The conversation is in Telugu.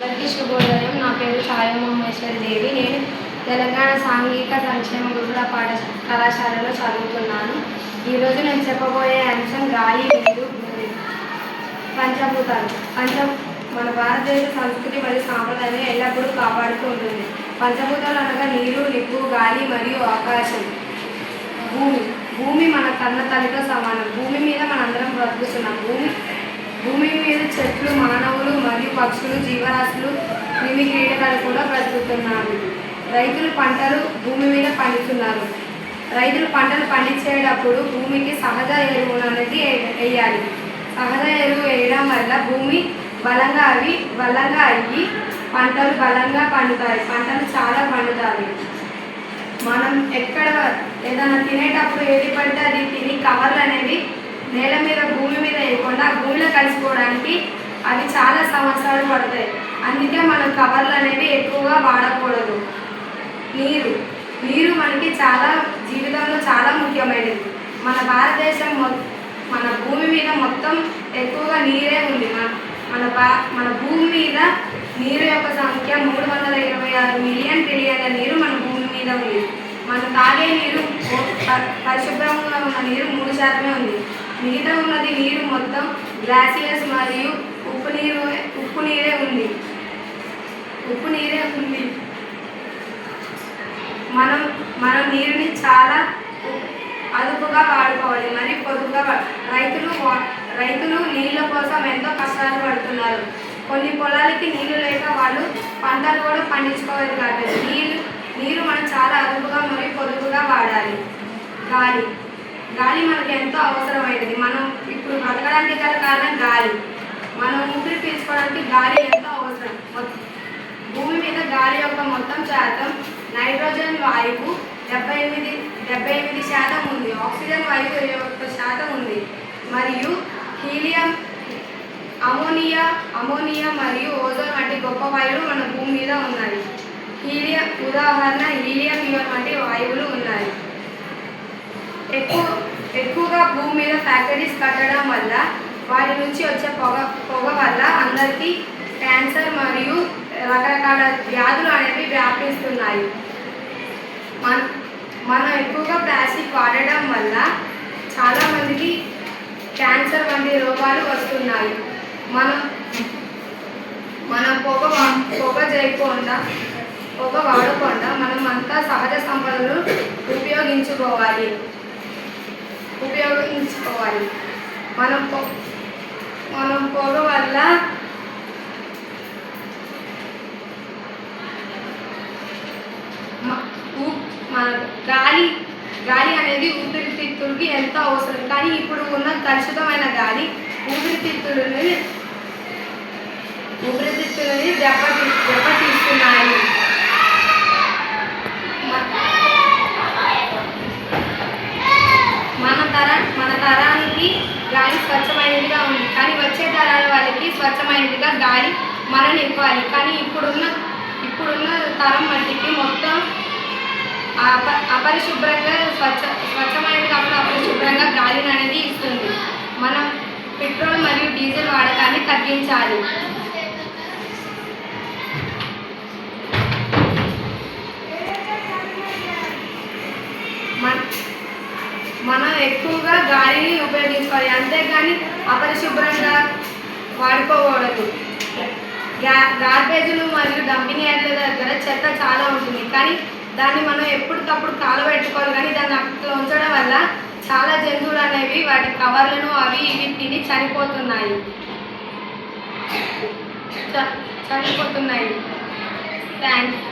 అందరికీ శుభోదయం. నా పేరు ఛాయమహేశ్వరి దేవి. నేను తెలంగాణ సాంఘిక సంక్షేమ గురుకుల కళాశాలలో చదువుతున్నాను. ఈరోజు నేను చెప్పబోయే అంశం గాలి, నీరు, భూమి. పంచభూతాలు. మన భారతదేశ సంస్కృతి మరియు సాంప్రదాయాన్ని ఎల్లప్పుడూ కాపాడుతూ ఉంటుంది. పంచభూతాలు అనగా నీరు, నిప్పు, గాలి మరియు ఆకాశం. భూమి మన కన్న తల్లితో సమానం. భూమి మీద మనందరం బ్రతుకుతున్నాం. భూమి మీద చెట్లు, మానవులు మరియు పక్షులు, జీవరాశులు, క్రిమి కీటకాలు కూడా బ్రతుకుతున్నారు. రైతులు పంటలు భూమి మీద పండిస్తున్నారు. రైతులు పంటలు పండించేటప్పుడు భూమికి సహజ ఎరువు అనేది వేయాలి. సహజ ఎరువు వేయడం వల్ల భూమి బలంగా అయ్యి పంటలు బలంగా పండుతాయి. పంటలు చాలా పండుతాయి. మనం ఎక్కడ ఏదైనా తినేటప్పుడు ఏది పడితే అది తిని కవర్లు అనేవి నేల మీద భూమి మీద వేయకుండా భూమిలో కలిసిపోవడానికి అవి చాలా సంవత్సరాలు పడతాయి. అందుకే మనం కవర్లు అనేవి ఎక్కువగా వాడకూడదు. నీరు మనకి జీవితంలో చాలా ముఖ్యమైనది. మన భారతదేశం మన భూమి మీద మొత్తం ఎక్కువగా నీరే ఉంది. మన భూమి మీద నీరు యొక్క సంఖ్య 326 మిలియన్ ట్రిలియన్ల నీరు మన భూమి మీద ఉంది. మనం తాగే నీరు పరిశుభ్రంగా ఉన్న నీరు 3% ఉంది. మిగతా ఉన్నది నీరు మొత్తం గ్లాసియర్స్ మరియు ఉప్పు నీరే ఉంది. మనం నీరుని చాలా అదుపుగా వాడుకోవాలి. మరి పొదుపుగా రైతులు నీళ్ళ కోసం ఎంతో కష్టాలు పడుతున్నారు. కొన్ని పొలాలకి నీళ్లు లేక వాళ్ళు పంటలు కూడా పండించుకోవాలి. కాబట్టి నీరు మనం చాలా అదుపుగా మరియు పొదుపుగా వాడాలి. గాలి మనకు ఎంతో అవసరమైనది. మనం ఇప్పుడు బ్రతకడానికి గల కారణం గాలి. మనం ఊపిరి పీల్చుకోవడానికి గాలి ఎంతో అవసరం. భూమి మీద గాలి యొక్క మొత్తం శాతం నైట్రోజన్ వాయువు 78% ఉంది. ఆక్సిజన్ వాయువు 21% ఉంది. మరియు హీలియం, అమోనియా మరియు ఓజోన్ వంటి గొప్ప వాయువులు మన భూమి మీద ఉన్నాయి. ఉదాహరణ హీలియం, నియాన్ వంటి వాయువులు ఉన్నాయి. ఎక్కువగా భూమి మీద ఫ్యాక్టరీస్ కట్టడం వల్ల వాటి నుంచి వచ్చే పొగ వల్ల అందరికీ క్యాన్సర్ మరియు రకరకాల వ్యాధులు అనేవి వ్యాపిస్తున్నాయి. మనం ఎక్కువగా ప్లాస్టిక్ వాడడం వల్ల చాలామందికి క్యాన్సర్ వంటి రోగాలు వస్తున్నాయి. మనం పొగ వాడకుండా మనం అంతా సహజ సంపదలు ఉపయోగించుకోవాలి. మనం పొగ వల్ల మన గాలి అనేది ఊపిరితిత్తులకి ఎంతో అవసరం. కానీ ఇప్పుడు ఉన్న కలుషితమైన గాలి ఊపిరితిత్తులని దెబ్బతీస్తున్నాయి. మన తరానికి గాలి స్వచ్ఛమైనదిగా ఉంది. కానీ వచ్చే తరాల వాళ్ళకి స్వచ్ఛమైనదిగా గాలి మనం ఇవ్వాలి. కానీ ఇప్పుడున్న తరం మట్టికి మొత్తం అపరిశుభ్రంగా స్వచ్ఛమైనది కాకుండా అపరిశుభ్రంగా గాలిని అనేది ఇస్తుంది. మనం పెట్రోల్ మరియు డీజిల్ వాడకాన్ని తగ్గించాలి. మనం ఎక్కువగా గాలిని ఉపయోగించుకోవాలి. అంతేగాని అపరిశుభ్రంగా వాడుకోకూడదు. గార్బేజ్లు మరియు డంపింగ్ యార్డ్ల దగ్గర చెత్త చాలా ఉంటుంది. కానీ దాన్ని మనం ఎప్పటికప్పుడు కాలబెట్టుకోవాలి. కానీ దాన్ని అట్లా ఉంచడం వల్ల చాలా జంతువులు అనేవి వాటి కవర్లను అవి ఇవి తిని చనిపోతున్నాయి. థ్యాంక్స్.